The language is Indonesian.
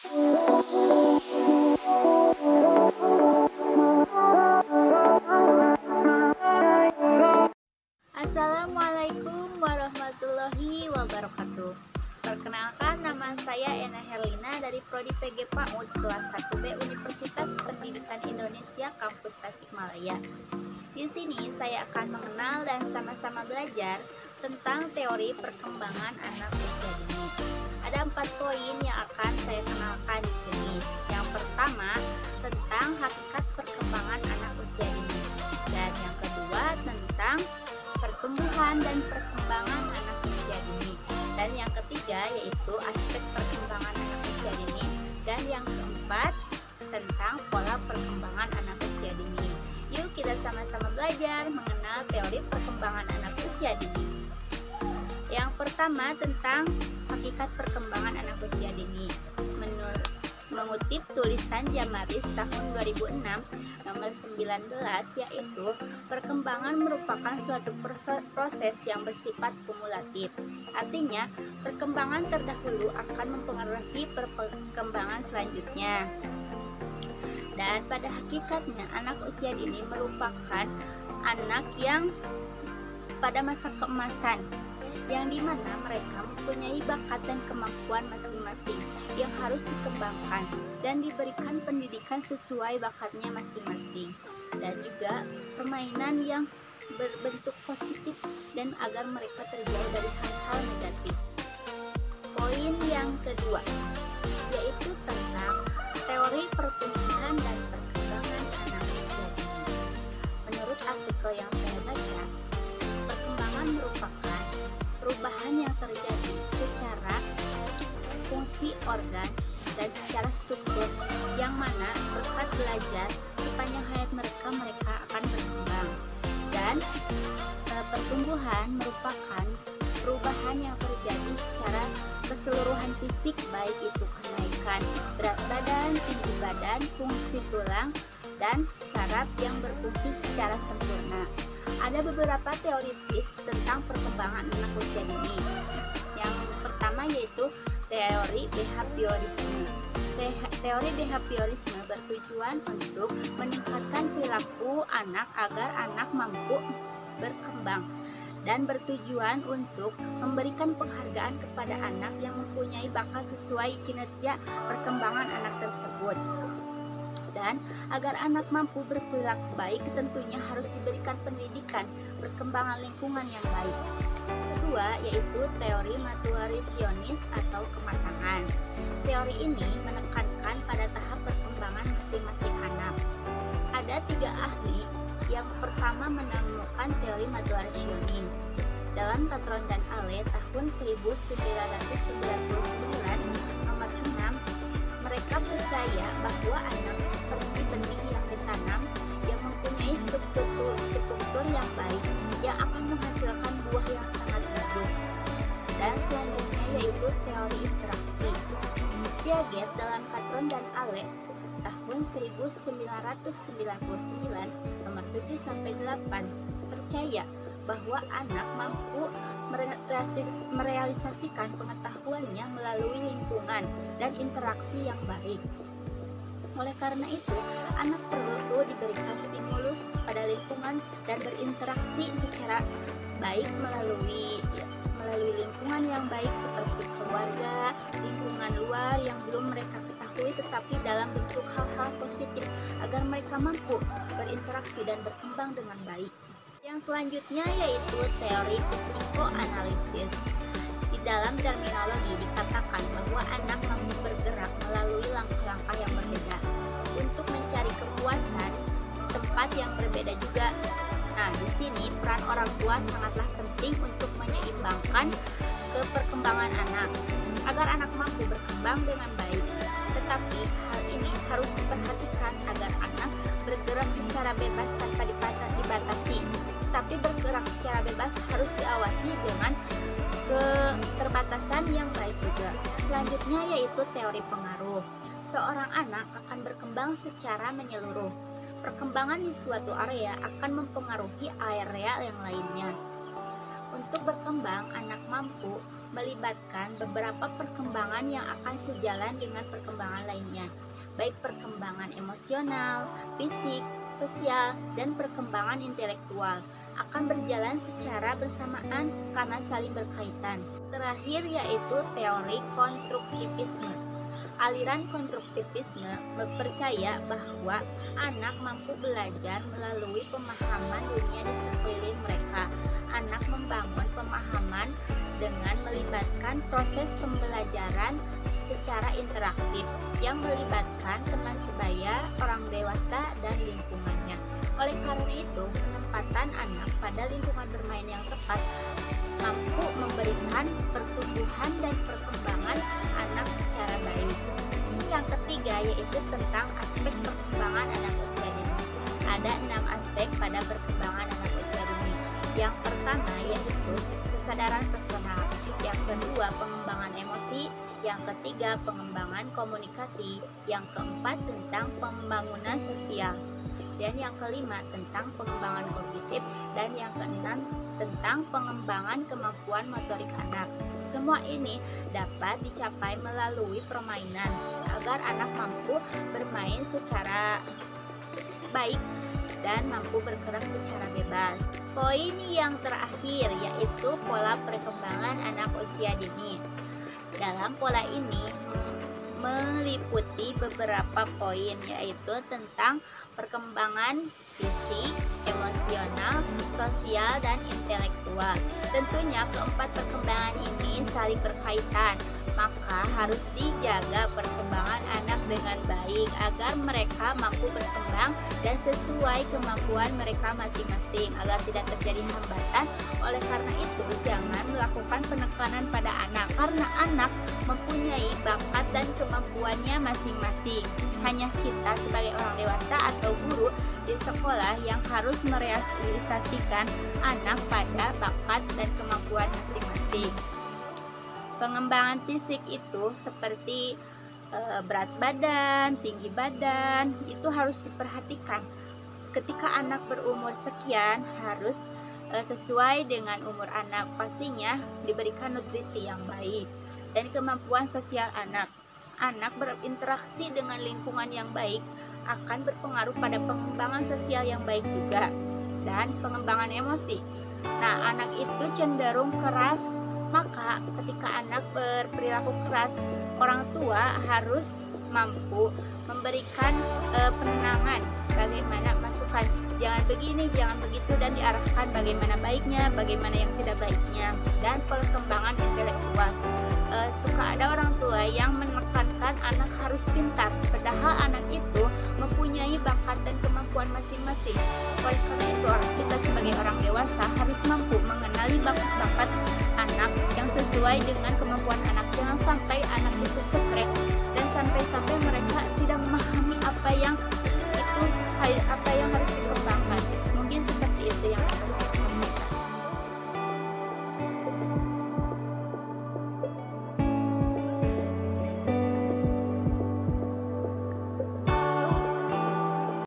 Assalamualaikum warahmatullahi wabarakatuh. Perkenalkan, nama saya Ena Herlina dari Prodi PG PAUD kelas 1B Universitas Pendidikan Indonesia Kampus Tasikmalaya. Di sini saya akan mengenal dan sama-sama belajar tentang teori perkembangan anak usia dini. Ada 4 poin yang akan saya kenalkan di sini. Yang pertama, tentang hakikat perkembangan anak usia dini. Dan yang kedua, tentang pertumbuhan dan perkembangan anak usia dini. Dan yang ketiga yaitu aspek perkembangan anak usia dini. Dan yang keempat tentang pola perkembangan anak usia dini. Yuk kita sama-sama belajar mengenal teori perkembangan anak usia dini. Yang pertama tentang hakikat perkembangan anak usia dini. Mengutip tulisan Jamaris tahun 2006 nomor 19, yaitu perkembangan merupakan suatu proses yang bersifat kumulatif. Artinya, perkembangan terdahulu akan mempengaruhi perkembangan selanjutnya. Dan pada hakikatnya anak usia dini merupakan anak yang pada masa keemasan, yang dimana mereka mempunyai bakat dan kemampuan masing-masing yang harus dikembangkan dan diberikan pendidikan sesuai bakatnya masing-masing, dan juga permainan yang berbentuk positif dan agar mereka terjauh dari hal-hal negatif. Poin yang kedua yaitu tentang teori pertumbuhan dan perkembangan anak usia dini. Menurut artikel yang saya baca, perkembangan merupakan perubahan yang terjadi secara fungsi organ dan secara struktur, yang mana berkat belajar sepanjang hayat mereka akan berkembang. Dan pertumbuhan merupakan perubahan yang terjadi secara keseluruhan fisik, baik itu kenaikan berat badan, tinggi badan, fungsi tulang, dan saraf yang berfungsi secara sempurna. Ada beberapa teoritis tentang perkembangan anak usia dini. Yang pertama yaitu teori behaviorisme. Teori behaviorisme bertujuan untuk meningkatkan perilaku anak agar anak mampu berkembang, dan bertujuan untuk memberikan penghargaan kepada anak yang mempunyai bakat sesuai kinerja perkembangan anak tersebut. Dan agar anak mampu berperilaku baik, tentunya harus diberikan pendidikan perkembangan lingkungan yang baik. Kedua yaitu teori maturationis atau kematangan. Teori ini menekankan pada tahap perkembangan masing-masing anak. Ada 3 ahli yang pertama menemukan teori maturationis. Dalam Tatron dan Ale tahun 1999 nomor 6, mereka percaya bahwa anak seperti benih yang ditanam yang mempunyai struktur yang baik yang akan menghasilkan buah yang sangat bagus. Dan selanjutnya yaitu teori interaksi. Piaget dalam Tatron dan Ale tahun 1999 nomor 7-8 percaya bahwa anak mampu merealisasikan pengetahuannya melalui lingkungan dan interaksi yang baik. Oleh karena itu, anak perlu diberikan stimulus pada lingkungan dan berinteraksi secara baik melalui lingkungan yang baik seperti keluarga, lingkungan luar yang belum mereka ketahui tetapi dalam bentuk hal-hal positif agar mereka mampu berinteraksi dan berkembang dengan baik. Yang selanjutnya yaitu teori psikoanalisis. Di dalam terminologi dikatakan bahwa anak mampu bergerak melalui langkah-langkah yang berbeda untuk mencari kepuasan, tempat yang berbeda juga. Nah, di sini peran orang tua sangatlah penting untuk menyeimbangkan perkembangan anak agar anak mampu berkembang dengan baik. Tetapi hal ini harus diperhatikan agar anak bergerak secara bebas tanpa dibatasi. Tapi bergerak secara bebas harus diawasi dengan keterbatasan yang baik juga. Selanjutnya yaitu teori pengaruh. Seorang anak akan berkembang secara menyeluruh. Perkembangan di suatu area akan mempengaruhi area yang lainnya. Untuk berkembang, anak mampu melibatkan beberapa perkembangan yang akan sejalan dengan perkembangan lainnya, baik perkembangan emosional, fisik, sosial, dan perkembangan intelektual akan berjalan secara bersamaan karena saling berkaitan. Terakhir yaitu teori konstruktivisme. Aliran konstruktivisme percaya bahwa anak mampu belajar melalui pemahaman dunia di sekeliling mereka. Anak membangun pemahaman dengan melibatkan proses pembelajaran secara interaktif yang melibatkan teman sebaya, orang dewasa, dan lingkungannya. Oleh karena itu, penempatan anak pada lingkungan bermain yang tepat mampu memberikan pertumbuhan dan perkembangan anak secara baik. Yang ketiga yaitu tentang aspek perkembangan anak usia dini. Ada 6 aspek pada perkembangan anak usia dini. Yang pertama yaitu kesadaran personal, yang kedua pengembangan emosi, yang ketiga pengembangan komunikasi, yang keempat tentang pembangunan sosial, dan yang kelima tentang pengembangan kognitif, dan yang keenam tentang pengembangan kemampuan motorik anak. Semua ini dapat dicapai melalui permainan agar anak mampu bermain secara baik dan mampu bergerak secara bebas. Poin yang terakhir yaitu pola perkembangan anak usia dini. Dalam pola ini meliputi beberapa poin yaitu tentang perkembangan fisik, emosional, sosial, dan intelektual. Tentunya keempat perkembangan ini saling berkaitan, maka harus dijaga perkembangan anak dengan baik agar mereka mampu berkembang dan sesuai kemampuan mereka masing-masing agar tidak terjadi hambatan. Oleh karena itu, jangan melakukan penekanan pada anak karena anak mempunyai bakat dan kemampuannya masing-masing. Hanya kita sebagai orang dewasa atau guru di sekolah yang harus merealisasikan anak pada bakat dan kemampuan masing-masing. Pengembangan fisik itu seperti berat badan, tinggi badan, itu harus diperhatikan. Ketika anak berumur sekian harus sesuai dengan umur anak, pastinya diberikan nutrisi yang baik. Dan kemampuan sosial anak. Anak berinteraksi dengan lingkungan yang baik akan berpengaruh pada pengembangan sosial yang baik juga. Dan pengembangan emosi. Nah, anak itu cenderung keras, maka ketika anak berperilaku keras, orang tua harus mampu memberikan penenangan, bagaimana masukan, jangan begini, jangan begitu, dan diarahkan bagaimana baiknya, bagaimana yang tidak baiknya. Dan perkembangan intelektual. Suka ada orang tua yang menekankan anak harus pintar, padahal anak itu mempunyai bakat dan kemampuan masing-masing. Oleh karena itu, kita sebagai orang dewasa harus mampu mengenali bakat-bakat anak yang sesuai dengan